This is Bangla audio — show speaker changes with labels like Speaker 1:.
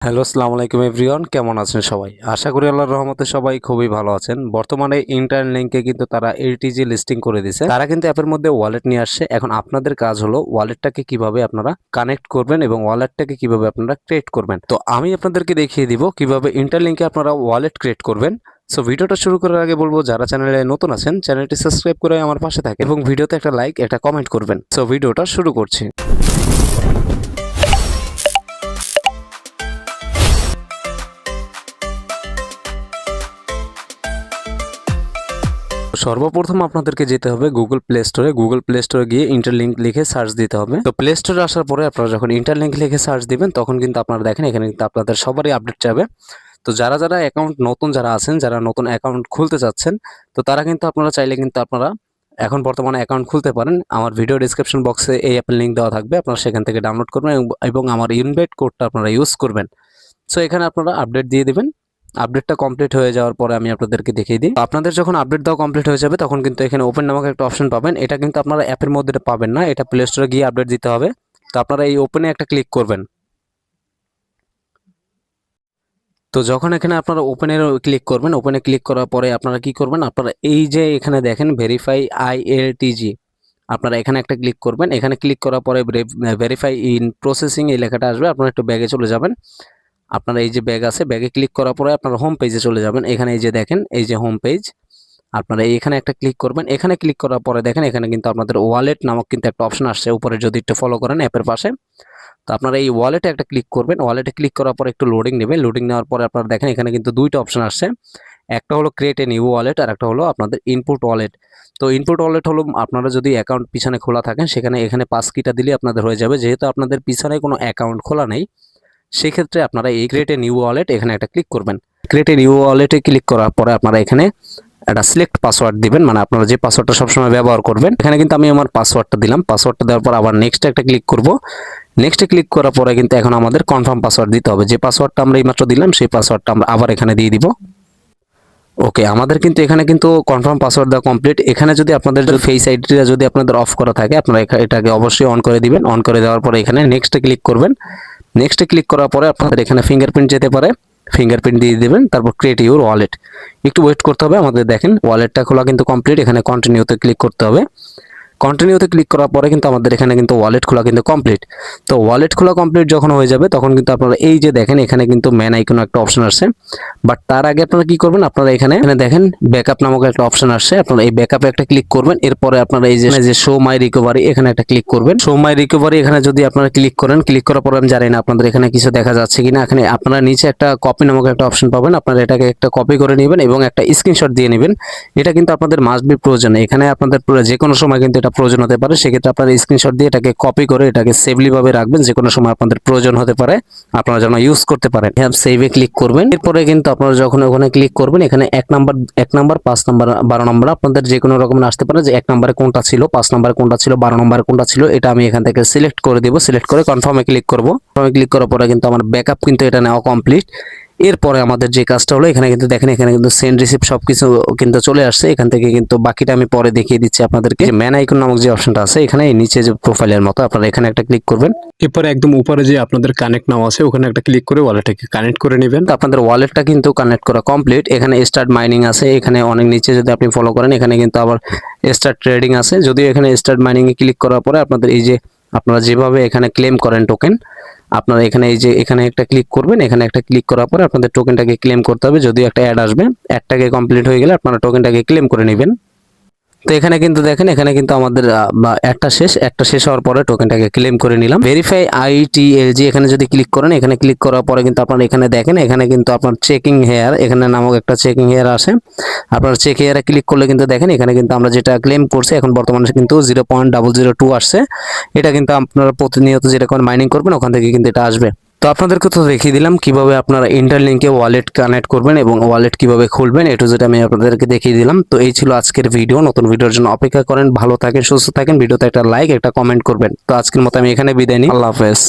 Speaker 1: হ্যালো, আসসালামু আলাইকুম এভরিওয়ান, কেমন আছেন সবাই? আশা করি আল্লাহর রহমতে সবাই খুবই ভালো আছেন। বর্তমানে ইন্টারনেট লিংকে কিন্তু তারা এলটিজি লিস্টিং করে দিয়েছে। তারা কিন্তু অ্যাপের মধ্যে ওয়ালেট নিয়ে আসছে। এখন আপনাদের কাজ হলো ওয়ালেটটাকে কিভাবে আপনারা কানেক্ট করবেন এবং ওয়ালেটটাকে কিভাবে আপনারা ক্রিয়েট করবেন। তো আমি আপনাদেরকে দেখিয়ে দিব কিভাবে ইন্টারলিংকে আপনারা ওয়ালেট ক্রিয়েট করবেন। সো ভিডিওটা শুরু করার আগে বলবো, যারা চ্যানেলে নতুন আছেন চ্যানেলটি সাবস্ক্রাইব করে আমার পাশে থাকেন এবং ভিডিওতে একটা লাইক, একটা কমেন্ট করবেন। সো ভিডিওটা শুরু করছি। সর্বপ্রথম আপনাদেরকে যেতে হবে গুগল প্লে স্টোরে। গুগল প্লে স্টোরে গিয়ে ইন্টারলিংক লিখে সার্চ দিতে হবে। তো প্লে স্টোরে আসার পরে আপনারা যখন ইন্টারলিংক লিখে সার্চ দিবেন তখন কিন্তু আপনারা দেখেন এখানে কিন্তু আপনাদের সবারই আপডেট যাবে। তো যারা যারা অ্যাকাউন্ট নতুন যারা আছেন, যারা নতুন অ্যাকাউন্ট খুলতে চাচ্ছেন, তো তারা কিন্তু আপনারা চাইলে কিন্তু আপনারা এখন বর্তমানে অ্যাকাউন্ট খুলতে পারেন। আমার ভিডিও ডিসক্রিপশন বক্সে এই অ্যাপের লিঙ্ক দেওয়া থাকবে, আপনারা সেখান থেকে ডাউনলোড করবেন এবং আমার ইনভাইট কোডটা আপনারা ইউজ করবেন। সো এখানে আপনারা আপডেট দিয়ে দিবেন। আপডেটটা কমপ্লিট হয়ে যাওয়ার পরে আমি আপনাদেরকে দেখিয়ে দিই। আপনাদের যখন আপডেট দেওয়া কমপ্লিট হয়ে যাবে তখন কিন্তু এখানে ওপেন নামক একটা অপশন পাবেন। এটা কিন্তু আপনারা অ্যাপের মধ্যে পাবেন না, এটা প্লে স্টোরে গিয়ে আপডেট দিতে হবে। তো আপনারা এই ওপেনে একটা ক্লিক করবেন। তো যখন এখানে আপনারা ওপেনে ক্লিক করবেন, ওপেনে ক্লিক করার পরে আপনারা কি করবেন, আপনারা এই যে এখানে দেখেন ভেরিফাই ILTG, আপনারা এখানে একটা ক্লিক করবেন। এখানে ক্লিক করার পরে ভেরিফাই ইন প্রসেসিং এই লেখাটা আসবে। আপনারা একটু ব্যাগে চলে যাবেন। আপনারা এই যে ব্যাগ আছে, ব্যাগে ক্লিক করার পরে আপনারা হোম পেজে চলে যাবেন। এখানে এই যে দেখেন, এই যে হোম পেজ, আপনারা এখানে একটা ক্লিক করবেন। এখানে ক্লিক করার পরে দেখেন এখানে কিন্তু আপনাদের ওয়ালেট নামক কিন্তু একটা অপশন আসছে উপরে, যদি একটু ফলো করেন অ্যাপের পাশে। তো আপনারা এই ওয়ালেটে একটা ক্লিক করবেন। ওয়ালেটে ক্লিক করার পরে একটু লোডিং নেবে। লোডিং নেওয়ার পরে আপনারা দেখেন এখানে কিন্তু দুইটা অপশন আসছে। একটা হলো ক্রিয়েট এ নিউ ওয়ালেট আর একটা হলো আপনাদের ইনপুট ওয়ালেট। তো ইনপুট ওয়ালেট হলো আপনারা যদি অ্যাকাউন্ট পিছনে খোলা থাকেন সেখানে এখানে পাস কিটা দিলে আপনাদের হয়ে যাবে। যেহেতু আপনাদের পিছনে কোনো অ্যাকাউন্ট খোলা নেই, সেক্ষেত্রে আপনারা এই ক্রিয়েট এ নিউ ওয়ালেট এখানে একটা ক্লিক করবেন। ক্রিয়েট এ নিউ ওয়ালেটে ক্লিক করার পরে আপনারা এখানে একটা সিলেক্ট পাসওয়ার্ড দিবেন, মানে আপনারা যে পাসওয়ার্ডটা সবসময় ব্যবহার করবেন। এখানে কিন্তু আমি আমার পাসওয়ার্ডটা দিলাম। পাসওয়ার্ডটা দেওয়ার পর আবার নেক্সট একটা ক্লিক করব। নেক্সটে ক্লিক করার পরে কিন্তু এখন আমাদের কনফার্ম পাসওয়ার্ড দিতে হবে। যে পাসওয়ার্ডটা আমরা এইমাত্র দিলাম সেই পাসওয়ার্ডটা আমরা আবার এখানে দিয়ে দিব। ওকে, আমাদের কিন্তু এখানে কিন্তু কনফার্ম পাসওয়ার্ড দেওয়া কমপ্লিট। এখানে যদি আপনাদের ফেস আইডিটা যদি আপনাদের অফ করা থাকে, আপনারা এটাকে অবশ্যই অন করে দিবেন। অন করে দেওয়ার পরে এখানে নেক্সটে ক্লিক করবেন। নেক্সটে ক্লিক করার পরে আপনাদের এখানে ফিঙ্গারপ্রিন্ট যেতে পারে, ফিঙ্গারপ্রিন্ট দিয়ে দেবেন। তারপর ক্রিয়েট ইউর ওয়ালেট, একটু ওয়েট করতে হবে। আমাদের দেখেন ওয়ালেটটা খোলা কিন্তু কমপ্লিট। এখানে কন্টিনিউতে ক্লিক করতে হবে। কন্টিনিউতে ক্লিক করার পরে কিন্তু আমাদের এখানে কিন্তু ওয়ালেট খোলা কিন্তু কমপ্লিট। তো ওয়ালেট খোলা কমপ্লিট যখন হয়ে যাবে তখন কিন্তু আপনারা এই যে দেখেন এখানে কিন্তু ম্যান আইকন একটা অপশন আসছে। বাট তার আগে আপনারা কি করবেন, আপনারা এখানে দেখেন ব্যাকআপ নামক একটা অপশন আসছে। আপনারা এই ব্যাকআপে একটা ক্লিক করবেন। এরপরে আপনারা এই যে শো মাই রিকভারি এখানে একটা ক্লিক করবেন। শো মাই রিকভারি এখানে যদি আপনারা ক্লিক করেন, ক্লিক করার পরে আমি জানি না আপনাদের এখানে কিছু দেখা যাচ্ছে কিনা। এখানে আপনারা নিচে একটা কপি নামক একটা অপশন পাবেন। আপনারা এটাকে একটা কপি করে নেবেন এবং একটা স্ক্রিনশট দিয়ে নেবেন। এটা কিন্তু আপনাদের মাস্ট বি প্রয়োজন। এখানে আপনাদের যে কোনো সময় কিন্তু এটা প্রয়োজন হতে পারে। সেক্ষেত্রে আপনারা স্ক্রিনশট দিয়ে এটাকে কপি করে এটাকে সেভলি ভাবে রাখবেন। যে কোনো সময় আপনাদের প্রয়োজন হতে পারে, আপনারা যেন ইউজ করতে পারেন। হ্যাঁ, সেভে ক্লিক করবেন। এরপরে কিন্তু আপনারা যখন ওখানে ক্লিক করবেন এখানে 1 নাম্বার 5 নাম্বার 12 নাম্বার আপনাদের যে কোনো রকমের আসতে পারে, যে 1 নম্বরে কোনটা ছিল, 5 নম্বরে কোনটা ছিল, 12 নম্বরে কোনটা ছিল। এটা আমি এখান থেকে সিলেক্ট করে দিব। সিলেক্ট করে কনফার্মে ক্লিক করব। কনফার্মে ক্লিক করার পরে কিন্তু আমার ব্যাকআপ কিন্তু এটা নেওয়া কমপ্লিট। এরপরে আমাদের যে কাজটা হলো, এখানে কিন্তু দেখেন এখানে কিন্তু সেন্ড রিসিপ্ট সবকিছু কিন্তু চলে আসছে। এখান থেকে কিন্তু বাকিটা আমি পরে দেখিয়ে দিচ্ছি আপনাদেরকে। যে ম্যান আইকন নামক যে অপশনটা আছে এখানে নিচে যে প্রোফাইলের মতো আপনারা এখানে একটা ক্লিক করবেন।
Speaker 2: এরপরে একদম উপরে যে আপনাদের কানেক্ট নাও আছে ওখানে একটা ক্লিক করে ওয়ালেটটাকে কানেক্ট করে নেবেন।
Speaker 1: তো আপনাদের ওয়ালেটটা কিন্তু কানেক্ট করা কমপ্লিট। এখানে স্টার্ট মাইনিং আছে, এখানে অনেক নিচে যদি আপনি ফলো করেন এখানে কিন্তু আবার স্টার্ট ট্রেডিং আছে। যদিও এখানে স্টার্ট মাইনিং এ ক্লিক করার পরে আপনাদের এই যে আপনারা যেভাবে এখানে ক্লেম করেন টোকেন, আপনারা এখানে এই যে এখানে একটা ক্লিক করবেন। এখানে একটা ক্লিক করার পরে আপনাদের টোকেনটাকে ক্লেম করতে হবে। যদিও একটা অ্যাড আসবে, অ্যাডটাকে কমপ্লিট হয়ে গেলে আপনারা টোকেনটাকে ক্লেম করে নেবেন। তো এখানে কিন্তু দেখেন এখানে কিন্তু আমাদের একটা শেষ হওয়ার পরে টোকেনটাকে ক্লেম করে নিলাম। ভেরিফাই ITLG এখানে যদি ক্লিক করেন, এখানে ক্লিক করার পরে কিন্তু আপনারা এখানে দেখেন এখানে কিন্তু আপনার চেকিং হেয়ার এখানে নামক একটা চেকিং হেয়ার আসে। আপনার চেক হেয়ারে ক্লিক করলে কিন্তু দেখেন এখানে কিন্তু আমরা যেটা ক্লেম করছি এখন বর্তমানে কিন্তু 0.002 আসছে। এটা কিন্তু আপনারা প্রতিনিয়ত যেটা মাইনিং করবেন ওখান থেকে কিন্তু এটা আসবে। তো আপনাদেরকে তো দেখিয়ে দিলাম কিভাবে আপনারা ইন্টারলিংকে ওয়ালেট কানেক্ট করবেন এবং ওয়ালেট কিভাবে খুলবেন, এটু যেটা আমি আপনাদেরকে দেখিয়ে দিলাম। তো এই ছিল আজকের ভিডিও। নতুন ভিডিওর জন্য অপেক্ষা করেন। ভালো থাকেন, সুস্থ থাকেন। ভিডিওতে একটা লাইক, একটা কমেন্ট করবেন। তো আজকের মতো আমি এখানে বিদায় নিই। আল্লাহ হাফেজ।